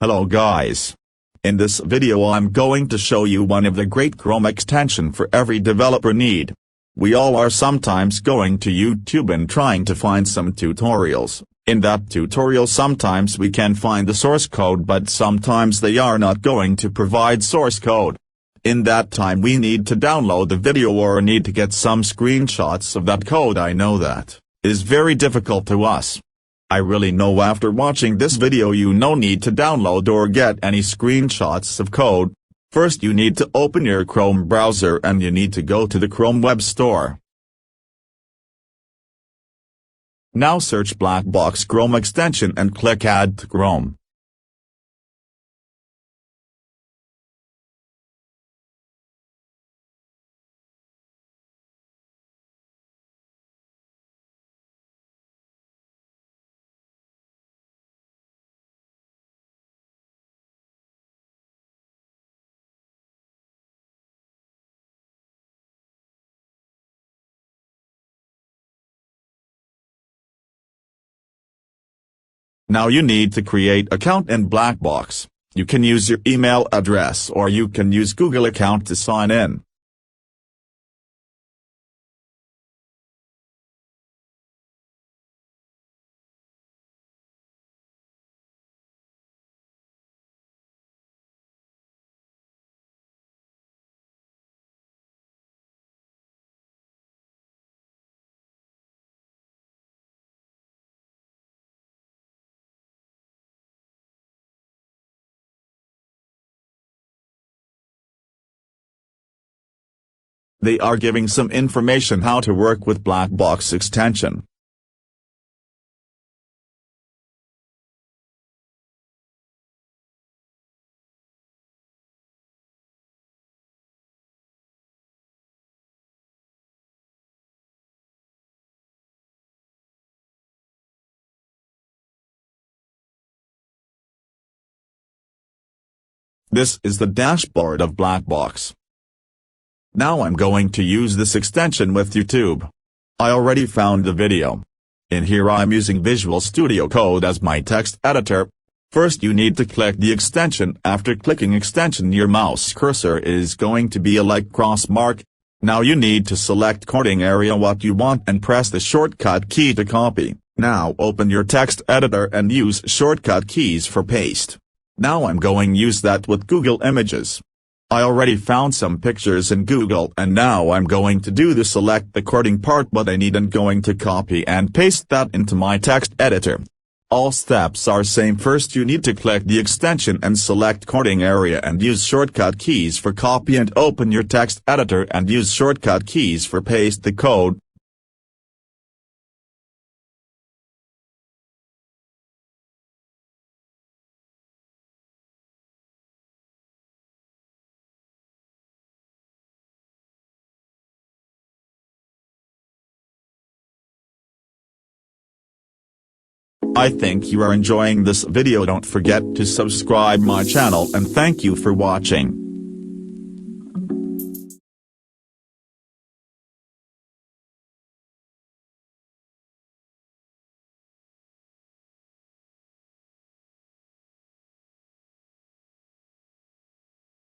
Hello guys. In this video I'm going to show you one of the great Chrome extension for every developer need. We all are sometimes going to YouTube and trying to find some tutorials. In that tutorial sometimes we can find the source code, but sometimes they are not going to provide source code. In that time we need to download the video or need to get some screenshots of that code. I know that is very difficult to us. I really know after watching this video you no need to download or get any screenshots of code. First you need to open your Chrome browser and you need to go to the Chrome Web Store. Now search Blackbox Chrome extension and click Add to Chrome. Now you need to create account in Blackbox. You can use your email address or you can use Google account to sign in. They are giving some information how to work with Blackbox extension. This is the dashboard of Blackbox. Now I'm going to use this extension with YouTube. I already found the video. In here I'm using Visual Studio Code as my text editor. First you need to click the extension. After clicking extension your mouse cursor is going to be a like cross mark. Now you need to select coding area what you want and press the shortcut key to copy. Now open your text editor and use shortcut keys for paste. Now I'm going to use that with Google Images. I already found some pictures in Google and now I'm going to do the select the coding part what I need and going to copy and paste that into my text editor. All steps are same. First you need to click the extension and select coding area and use shortcut keys for copy and open your text editor and use shortcut keys for paste the code. I think you are enjoying this video. Don't forget to subscribe my channel and thank you for watching.